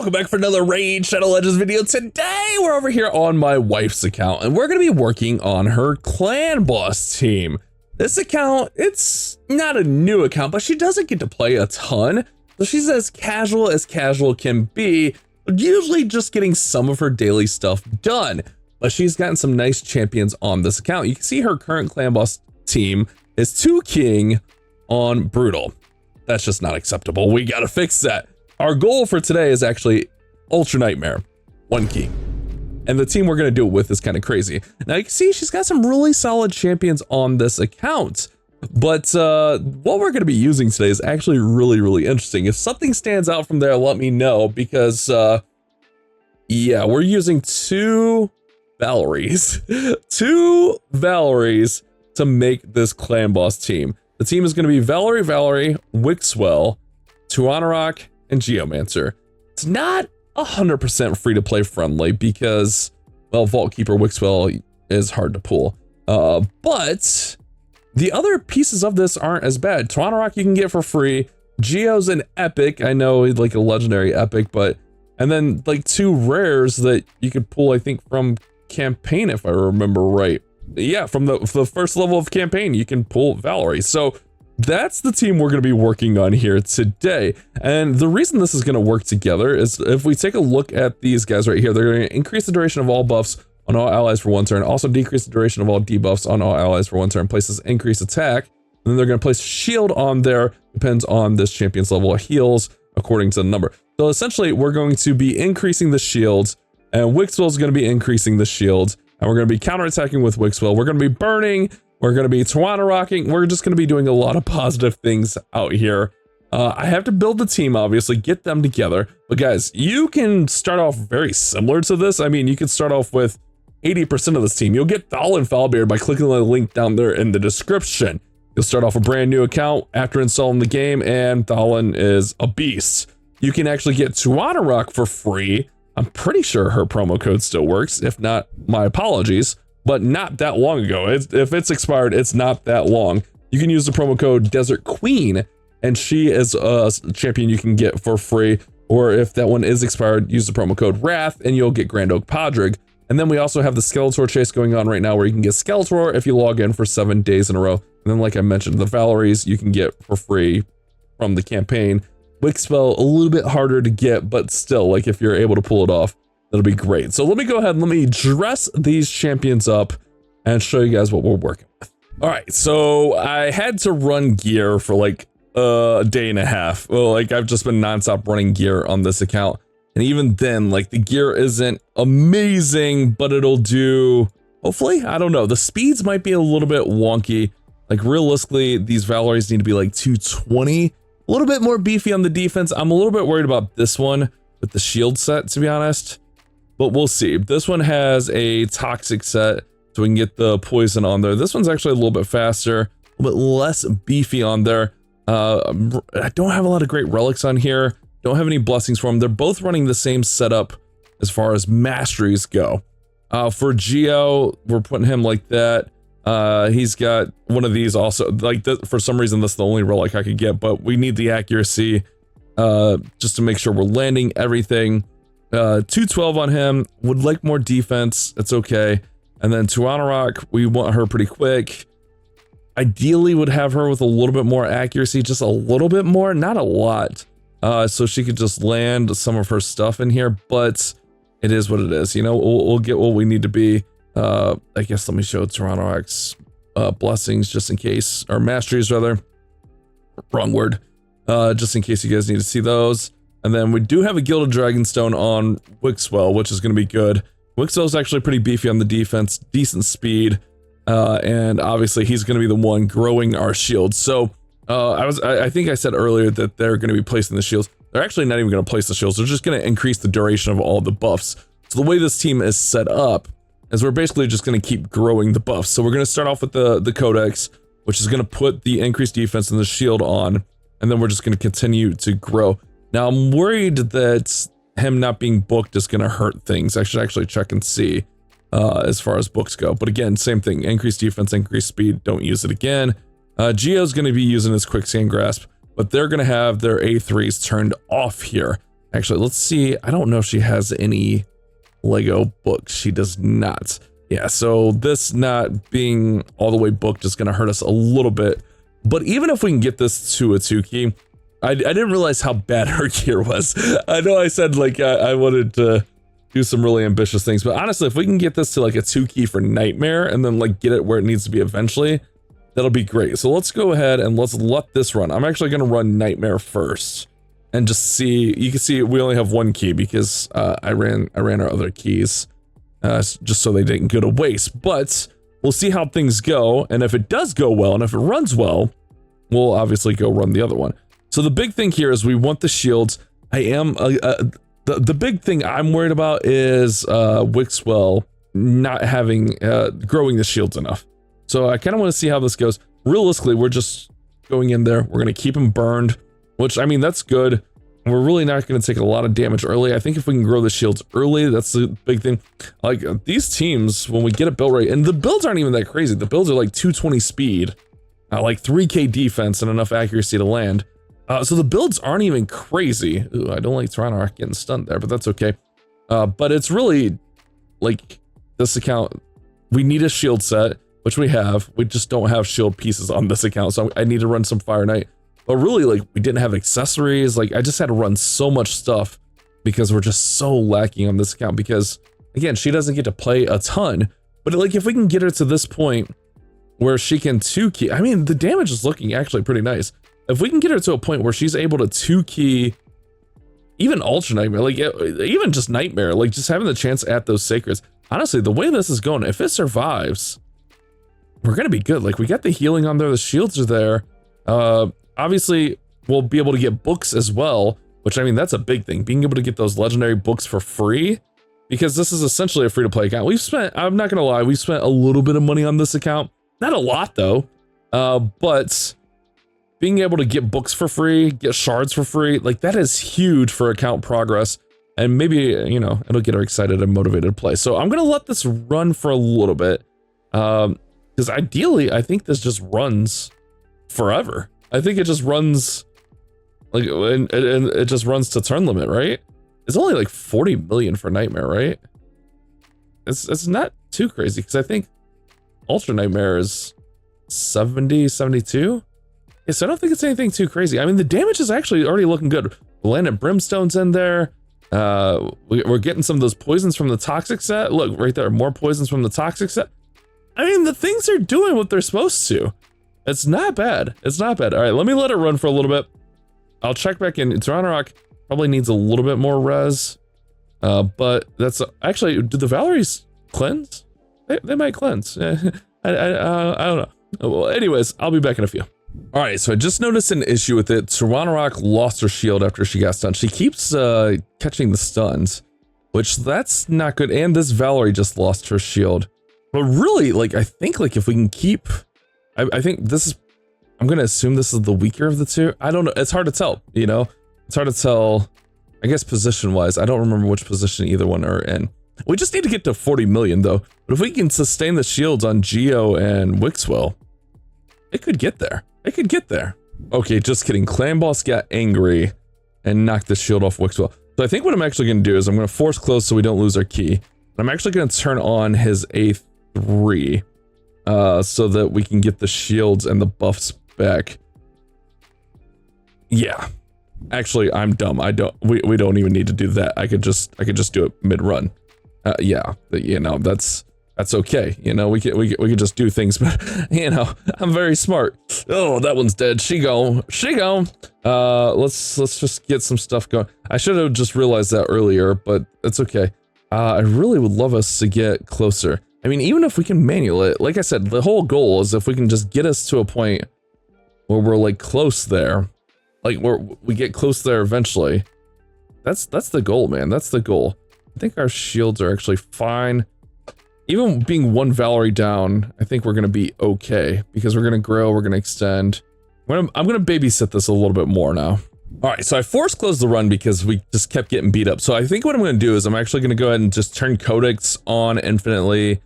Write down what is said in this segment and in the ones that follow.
welcome back for another Raid Shadow Legends video. Today we're over here on my wife's account and we're going to be working on her clan boss team. This account, it's not a new account, but she doesn't get to play a ton. So she's as casual can be, usually just getting some of her daily stuff done. But she's gotten some nice champions on this account. You can see her current clan boss team is 2 King on Brutal. That's just not acceptable. We got to fix that. Our goal for today is actually Ultra Nightmare, 1 King. And the team we're going to do it with is kind of crazy. Now you can see she's got some really solid champions on this account. But what we're going to be using today is actually really interesting. If something stands out from there, let me know, because yeah, we're using 2 Valeries. 2 Valeries to make this clan boss team. The team is going to be Valerie, Wixwell, Tuanarok, and Geomancer. It's not 100% free to play friendly because, well, Vault Keeper Wixwell is hard to pull. But the other pieces of this aren't as bad. Tuanarok you can get for free. Geo's an epic. I know like a legendary epic, but and then like 2 rares that you could pull, I think, from campaign, if I remember right. Yeah, from the first level of campaign, you can pull Valerie. So that's the team we're going to be working on here today. And the reason this is going to work together is if we take a look at these guys right here, they're going to increase the duration of all buffs on all allies for 1 turn, also decrease the duration of all debuffs on all allies for 1 turn, places increased attack, and then they're going to place shield on there, depends on this champion's level of heals according to the number. So essentially, we're going to be increasing the shields, and Wixwell is going to be increasing the shields, and we're going to be counterattacking with Wixwell. We're going to be burning. We're going to be Tuanarocking. We're just going to be doing a lot of positive things out here. I have to build the team, obviously, get them together. But guys, you can start off very similar to this. I mean, you can start off with 80% of this team. You'll get Thal and Falbeard by clicking the link down there in the description. You'll start off a brand new account after installing the game, and Thalin is a beast. You can actually get Tuanarok for free. I'm pretty sure her promo code still works. If not, my apologies. But not that long ago. If it's expired, it's not that long. You can use the promo code Desert Queen, and she is a champion you can get for free. Or if that one is expired, use the promo code Wrath, and you'll get Grand Oak Podrick. And then we also have the Skeletor chase going on right now, where you can get Skeletor if you log in for 7 days in a row. And then, like I mentioned, the Valeries you can get for free from the campaign. Wixwell, a little bit harder to get, but still, like if you're able to pull it off, that'll be great. So let me go ahead and let me dress these champions up and show you guys what we're working with. All right, so I had to run gear for like a day and a half. Well, like I've just been nonstop running gear on this account. And even then, like the gear isn't amazing, but it'll do, hopefully, I don't know. The speeds might be a little bit wonky. Like realistically, these Valeries need to be like 220, a little bit more beefy on the defense. I'm a little bit worried about this one with the shield set, to be honest. But we'll see. This one has a toxic set, so we can get the poison on there. This one's actually a little bit faster, a little bit less beefy on there. I don't have a lot of great relics on here. Don't have any blessings for them. They're both running the same setup as far as masteries go. For Geo, we're putting him like that. He's got one of these also. Like for some reason, that's the only relic I could get, but we need the accuracy just to make sure we're landing everything. 212 on him, would like more defense, it's okay. And then Tuanarok, we want her pretty quick. Ideally would have her with a little bit more accuracy, just a little bit more, not a lot. So she could just land some of her stuff in here, but it is what it is. You know, we'll get what we need to be. I guess let me show Tuanarok's blessings just in case, or masteries rather, wrong word. Just in case you guys need to see those. And then we do have a Gilded Dragonstone on Wixwell, which is going to be good. Wixwell's actually pretty beefy on the defense, decent speed, and obviously he's going to be the one growing our shields. So I think I said earlier that they're going to be placing the shields. They're actually not even going to place the shields. They're just going to increase the duration of all the buffs. So the way this team is set up is we're basically just going to keep growing the buffs. So we're going to start off with the Codex, which is going to put the increased defense and the shield on, and then we're just going to continue to grow. Now, I'm worried that him not being booked is going to hurt things. I should actually check and see as far as books go. But again, same thing. Increased defense, increased speed. Don't use it again. Geo's going to be using his Quicksand Grasp, but they're going to have their A3s turned off here. Actually, let's see. I don't know if she has any Lego books. She does not. Yeah, so this not being all the way booked is going to hurt us a little bit. But even if we can get this to a 2 key, I didn't realize how bad her gear was. I know I said like I wanted to do some really ambitious things, but honestly, if we can get this to like a 2 key for Nightmare and then like get it where it needs to be eventually, that'll be great. So let's go ahead and let's let this run. I'm actually going to run Nightmare first and just see. You can see we only have 1 key because I ran our other keys just so they didn't go to waste. But we'll see how things go, and if it does go well and if it runs well, we'll obviously go run the other one. So the big thing here is we want the shields. I am the big thing I'm worried about is Wixwell not having growing the shields enough. So I kind of want to see how this goes. Realistically, we're just going in there. We're going to keep them burned, which, I mean, that's good. We're really not going to take a lot of damage early. I think if we can grow the shields early, that's the big thing. Like, these teams, when we get a build right, and the builds aren't even that crazy. The builds are like 220 speed, like 3k defense and enough accuracy to land. So the builds aren't even crazy. Ooh, I don't like Toronto getting stunned there, but that's okay. But it's really, like, this account, we need a shield set, which we have. We just don't have shield pieces on this account, so I need to run some Fire Knight. But really, like, we didn't have accessories. Like, I just had to run so much stuff because we're just so lacking on this account. Because, again, she doesn't get to play a ton. But, like, if we can get her to this point where she can 2 key, I mean, the damage is looking actually pretty nice. If we can get her to a point where she's able to 2 key even Ultra Nightmare, like even just Nightmare, like just having the chance at those Sacreds. Honestly, the way this is going, if it survives, we're going to be good. Like, we got the healing on there, the shields are there. Obviously, we'll be able to get books as well, which, I mean, that's a big thing. Being able to get those legendary books for free, because this is essentially a free-to-play account. We've spent, I'm not going to lie, we spent a little bit of money on this account. Not a lot, though. But being able to get books for free, get shards for free, like, that is huge for account progress. And maybe, you know, it'll get her excited and motivated to play. So I'm going to let this run for a little bit. Because ideally, I think this just runs forever. I think it just runs, like, and it just runs to turn limit, right? It's only like 40 million for Nightmare, right? It's not too crazy, because I think Ultra Nightmare is 70, 72. Yeah, so I don't think it's anything too crazy. I mean, the damage is actually already looking good. The Land of Brimstone's in there. We're getting some of those poisons from the Toxic set. Look, right there, more poisons from the Toxic set. I mean, the things are doing what they're supposed to. It's not bad. It's not bad. All right, let me let it run for a little bit. I'll check back in. Toronto Rock probably needs a little bit more res. But that's actually, do the Valeries cleanse? They might cleanse. I don't know. Well, anyways, I'll be back in a few. All right, so I just noticed an issue with it. Toronto Rock lost her shield after she got stunned. She keeps catching the stuns, which that's not good. And this Valerie just lost her shield. But really, like, I think, like, if we can keep, I think this is, I'm going to assume this is the weaker of the two. I don't know. It's hard to tell, you know? It's hard to tell, I guess, position-wise. I don't remember which position either one are in. We just need to get to 40 million, though. But if we can sustain the shields on Geo and Wixwell, it could get there. It could get there. Okay, just kidding. Clan Boss got angry and knocked the shield off Wixwell. So I think what I'm actually going to do is I'm going to force close so we don't lose our key. I'm actually going to turn on his A3 so that we can get the shields and the buffs back. Yeah. Actually, I'm dumb. We don't even need to do that. I could just do it mid-run. Yeah, you know, that's okay. You know, we could just do things, but you know, I'm very smart. Oh, that one's dead. She gone. Let's just get some stuff going. I should have just realized that earlier, but it's okay. I really would love us to get closer. I mean, even if we can manual it, like I said, the whole goal is if we can just get us to a point where we're like close there, like where we get close there eventually. That's the goal, man. That's the goal. I think our shields are actually fine. Even being one Valerie down, I think we're going to be okay because we're going to grow, we're going to extend. I'm going to babysit this a little bit more now. All right, so I forced closed the run because we just kept getting beat up. So I think what I'm going to do is I'm actually going to go ahead and just turn Codex on infinitely.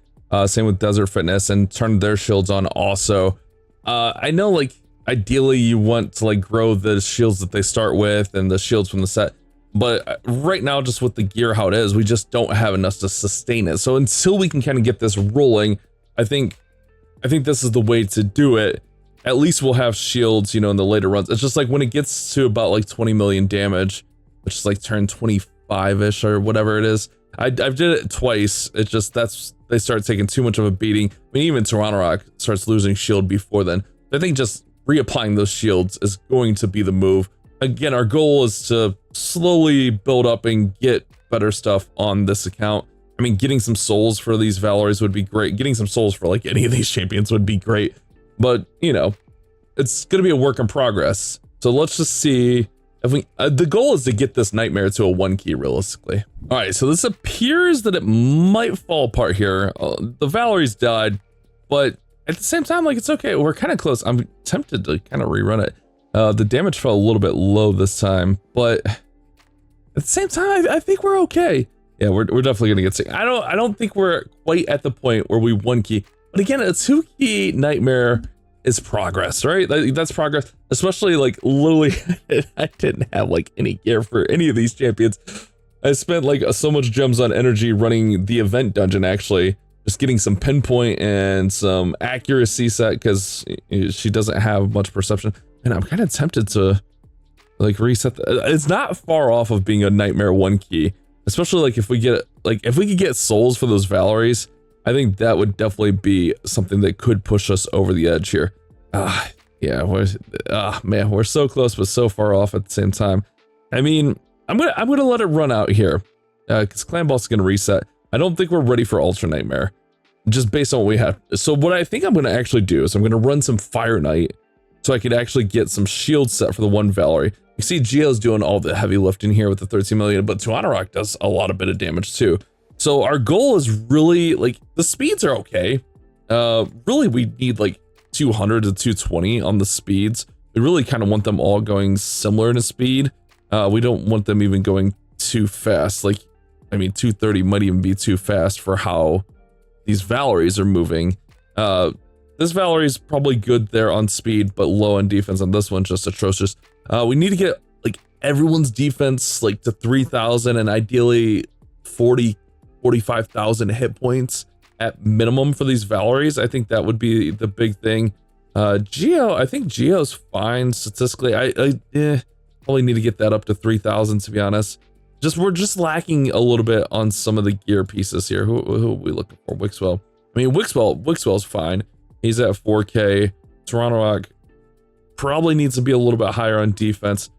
Same with Desert Fitness, and turn their shields on also. I know, like, ideally you want to like grow the shields that they start with and the shields from the set. But right now, just with the gear how it is, we just don't have enough to sustain it. So until we can kind of get this rolling, I think this is the way to do it. At least we'll have shields, you know, in the later runs. It's just like when it gets to about like 20 million damage, which is like turn 25-ish or whatever it is. I've did it twice. It's just they start taking too much of a beating. I mean, even Toronto Rock starts losing shield before then. I think just reapplying those shields is going to be the move. Again, our goal is to slowly build up and get better stuff on this account. I mean, getting some souls for these Valeries would be great. Getting some souls for like any of these champions would be great. But, you know, it's going to be a work in progress. So let's just see if we, the goal is to get this Nightmare to a 1 key realistically. All right, so this appears that it might fall apart here. The Valeries died, but at the same time, like, it's okay. We're kind of close. I'm tempted to kind of rerun it. The damage fell a little bit low this time, but at the same time, I think we're okay. Yeah, we're definitely gonna get sick. I don't think we're quite at the point where we 1 key, but again, a 2 key Nightmare is progress, right? That's progress, especially like literally I didn't have like any gear for any of these champions. I spent like so much gems on energy running the event dungeon, actually just getting some pinpoint and some accuracy set because she doesn't have much perception. And I'm kind of tempted to like reset it's not far off of being a Nightmare 1 key, especially like if we could get souls for those Valeries. I think that would definitely be something that could push us over the edge here. Yeah, man, we're so close but so far off at the same time. I mean, I'm gonna let it run out here because Clan Boss is gonna reset. I don't think we're ready for Ultra Nightmare just based on what we have. So what I think I'm gonna actually do is I'm gonna run some Fire Knight so I could actually get some shield set for the 1 Valerie. You see Geo's doing all the heavy lifting here with the 13 million, but Toronto Rock does a lot of bit of damage too. So our goal is really like the speeds are okay. Really we need like 200 to 220 on the speeds. We really kind of want them all going similar in speed. We don't want them even going too fast. Like, I mean, 230 might even be too fast for how these Valeries are moving. This Valerie's probably good there on speed, but low on defense on this one, just atrocious. We need to get like everyone's defense like to 3,000 and ideally 45,000 hit points at minimum for these Valeries. I think that would be the big thing. Geo, I think Geo's fine statistically. I probably need to get that up to 3,000 to be honest. We're just lacking a little bit on some of the gear pieces here. Who are we looking for? Wixwell. I mean, Wixwell's fine. He's at 4K. Toronto Rock probably needs to be a little bit higher on defense,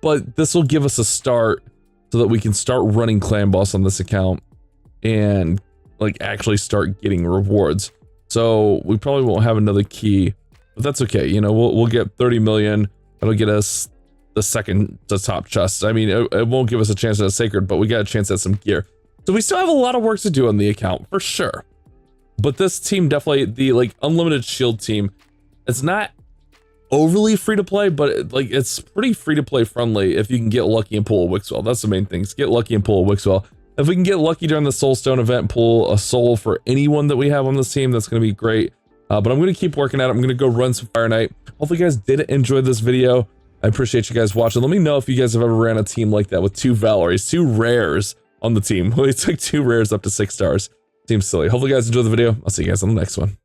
but this will give us a start so that we can start running Clan Boss on this account and like actually start getting rewards. So we probably won't have another key, but that's okay. You know, we'll get 30 million. That'll get us the second to top chest. I mean, it won't give us a chance at a sacred, but we got a chance at some gear. So we still have a lot of work to do on the account for sure. But this team definitely, the like unlimited shield team, it's not overly free to play, but like it's pretty free to play friendly if you can get lucky and pull a Wixwell. That's the main thing, is get lucky and pull a Wixwell. If we can get lucky during the Soulstone event and pull a soul for anyone that we have on this team, that's going to be great. But I'm going to keep working at it. I'm going to go run some Fire Knight. Hopefully you guys did enjoy this video. I appreciate you guys watching. Let me know if you guys have ever ran a team like that with 2 Valeries, 2 rares on the team. We took 2 rares up to 6 stars. Seems silly. Hopefully you guys enjoyed the video. I'll see you guys on the next one.